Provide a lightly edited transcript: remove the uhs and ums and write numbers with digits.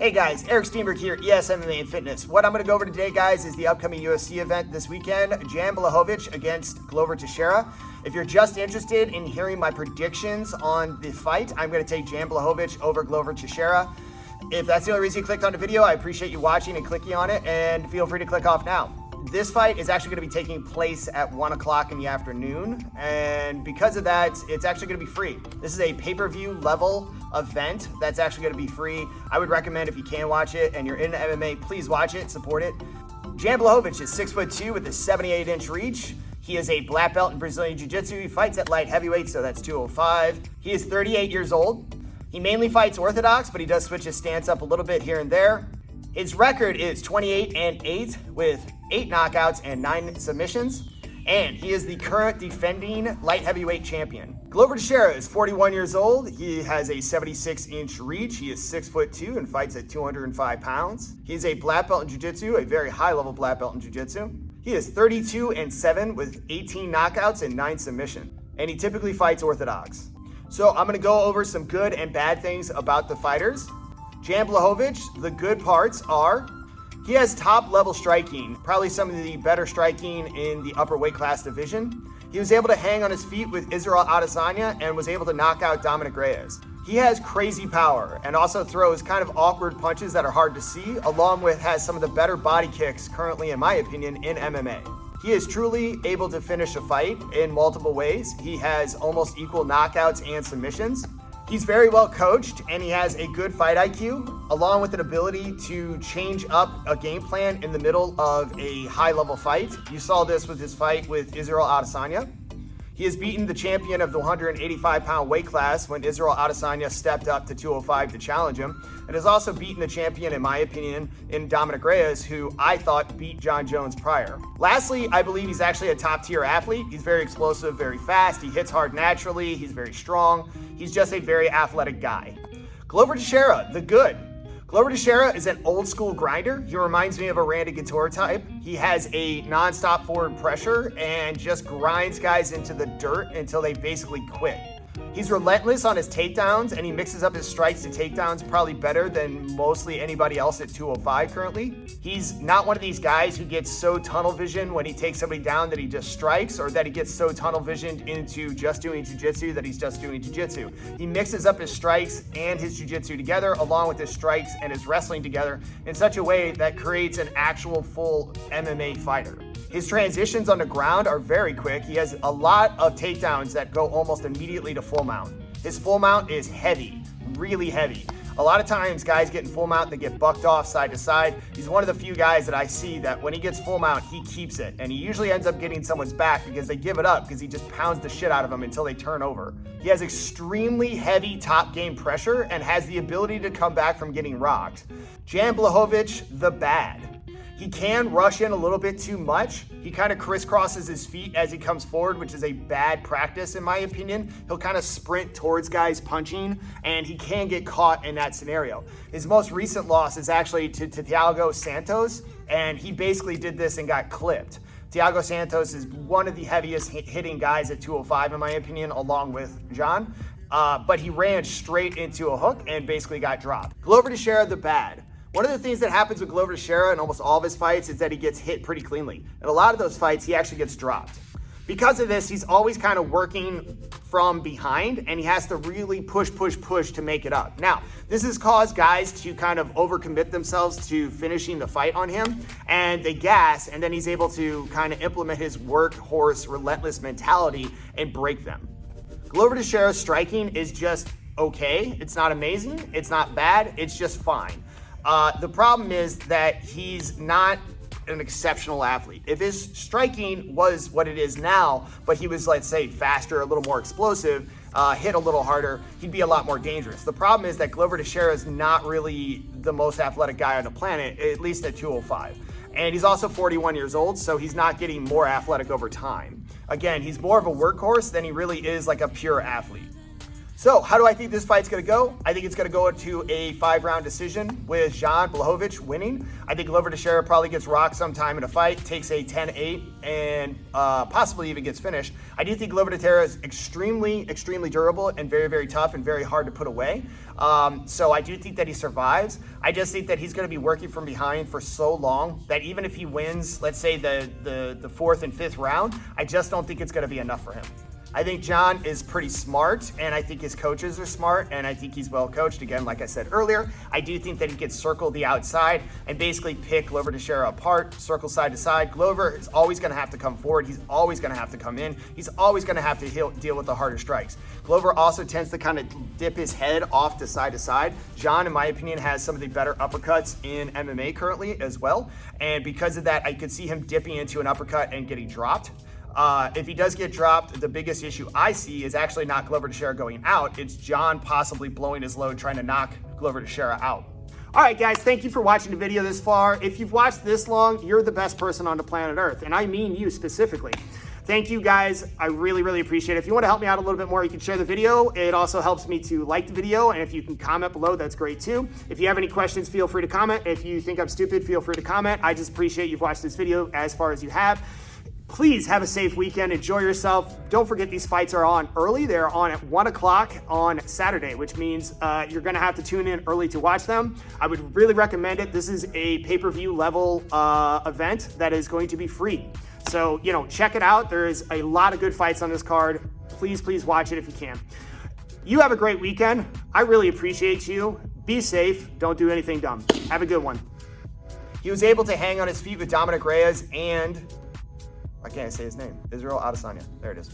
Hey guys, Eric Steenberg here, MMA and Fitness. What I'm going to go over today, guys, is the upcoming UFC event this weekend, Jan Blachowicz against Glover Teixeira. If you're just interested in hearing my predictions on the fight, I'm going to take Jan Blachowicz over Glover Teixeira. If that's the only reason you clicked on the video, I appreciate you watching and clicking on it, and feel free to click off now. This fight is actually going to be taking place at 1 o'clock in the afternoon, and because of that, it's actually going to be free. This is a pay-per-view level event that's actually going to be free. I would recommend, if you can watch it and you're into MMA, please watch it, support it. Jan Blachowicz is 6'2" with a 78-inch reach. He is a black belt in Brazilian Jiu-Jitsu. He fights at light heavyweight, so that's 205. He is 38 years old. He mainly fights orthodox, but he does switch his stance up a little bit here and there. His record is 28-8 with 8 knockouts and 9 submissions, and he is the current defending light heavyweight champion. Glover Teixeira is 41 years old. He has a 76-inch reach. He is 6'2" and fights at 205 pounds. He is a black belt in Jiu-Jitsu, a very high-level black belt in Jiu-Jitsu. He is 32-7 with 18 knockouts and 9 submissions, and he typically fights orthodox. So I'm going to go over some good and bad things about the fighters. Jan Blachowicz, the good parts are he has top-level striking, probably some of the better striking in the upper weight class division. He was able to hang on his feet with Israel Adesanya and was able to knock out Dominic Reyes. He has crazy power and also throws kind of awkward punches that are hard to see, along with has some of the better body kicks currently, in my opinion, in MMA. He is truly able to finish a fight in multiple ways. He has almost equal knockouts and submissions. He's very well coached, and he has a good fight IQ, along with an ability to change up a game plan in the middle of a high-level fight. You saw this with his fight with Israel Adesanya. He has beaten the champion of the 185-pound weight class when Israel Adesanya stepped up to 205 to challenge him, and has also beaten the champion, in my opinion, in Dominic Reyes, who I thought beat John Jones prior. Lastly, I believe he's actually a top-tier athlete. He's very explosive, very fast. He hits hard naturally. He's very strong. He's just a very athletic guy. Glover Teixeira, the good. Glover Teixeira is an old-school grinder. He reminds me of a Randy Couture type. He has a non-stop forward pressure and just grinds guys into the dirt until they basically quit. He's relentless on his takedowns, and he mixes up his strikes to takedowns probably better than mostly anybody else at 205 currently. He's not one of these guys who gets so tunnel vision when he takes somebody down that he just strikes, or that he gets so tunnel visioned into just doing jiu-jitsu that he's just doing jiu-jitsu. He mixes up his strikes and his jiu-jitsu together, along with his strikes and his wrestling together, in such a way that creates an actual full MMA fighter. His transitions on the ground are very quick. He has a lot of takedowns that go almost immediately to full mount. His full mount is heavy, really heavy. A lot of times guys get in full mount, they get bucked off side to side. He's one of the few guys that I see that when he gets full mount, he keeps it. And he usually ends up getting someone's back because they give it up because he just pounds the shit out of them until they turn over. He has extremely heavy top game pressure and has the ability to come back from getting rocked. Jan Blachowicz, the bad. He can rush in a little bit too much. He kind of crisscrosses his feet as he comes forward, which is a bad practice in my opinion. He'll kind of sprint towards guys punching, and he can get caught in that scenario. His most recent loss is actually to Thiago Santos, and he basically did this and got clipped. Thiago Santos is one of the heaviest hitting guys at 205 in my opinion, along with John, but he ran straight into a hook and basically got dropped. Glover Teixeira, the bad. One of the things that happens with Glover Teixeira in almost all of his fights is that he gets hit pretty cleanly. In a lot of those fights, he actually gets dropped. Because of this, he's always kind of working from behind, and he has to really push to make it up. Now, this has caused guys to kind of overcommit themselves to finishing the fight on him, and they gas, and then he's able to kind of implement his workhorse, relentless mentality and break them. Glover Teixeira's striking is just okay. It's not amazing. It's not bad. It's just fine. The problem is that he's not an exceptional athlete. If his striking was what it is now, but he was, let's say, faster, a little more explosive, hit a little harder, he'd be a lot more dangerous. The problem is that Glover Teixeira is not really the most athletic guy on the planet, at least at 205. And he's also 41 years old, so he's not getting more athletic over time. Again, he's more of a workhorse than he really is like a pure athlete. So how do I think this fight's going to go? I think it's going to go into a 5-round decision with Jan Blachowicz winning. I think Glover Teixeira probably gets rocked sometime in a fight, takes a 10-8, and possibly even gets finished. I do think Glover Teixeira is extremely, extremely durable and very, very tough and very hard to put away. So I do think that he survives. I just think that he's going to be working from behind for so long that even if he wins, let's say the 4th and 5th round, I just don't think it's going to be enough for him. I think Jan is pretty smart, and I think his coaches are smart, and I think he's well coached. Again, like I said earlier, I do think that he could circle the outside and basically pick Glover Teixeira apart, circle side to side. Glover is always going to have to come forward. He's always going to have to come in. He's always going to have to deal with the harder strikes. Glover also tends to kind of dip his head off to side. Jan, in my opinion, has some of the better uppercuts in MMA currently as well, and because of that, I could see him dipping into an uppercut and getting dropped. If he does get dropped, the biggest issue I see is actually not Glover Teixeira going out. It's Jan possibly blowing his load, trying to knock Glover Teixeira out. All right, guys, thank you for watching the video this far. If you've watched this long, you're the best person on the planet Earth, and I mean you specifically. Thank you, guys. I really, really appreciate it. If you want to help me out a little bit more, you can share the video. It also helps me to like the video, and if you can comment below, that's great too. If you have any questions, feel free to comment. If you think I'm stupid, feel free to comment. I just appreciate you've watched this video as far as you have. Please have a safe weekend. Enjoy yourself. Don't forget these fights are on early. They're on at 1 o'clock on Saturday, which means you're going to have to tune in early to watch them. I would really recommend it. This is a pay-per-view level event that is going to be free. So, check it out. There is a lot of good fights on this card. Please, please watch it if you can. You have a great weekend. I really appreciate you. Be safe. Don't do anything dumb. Have a good one. He was able to hang on his feet with Dominic Reyes and I can't say his name. Israel Adesanya. There it is.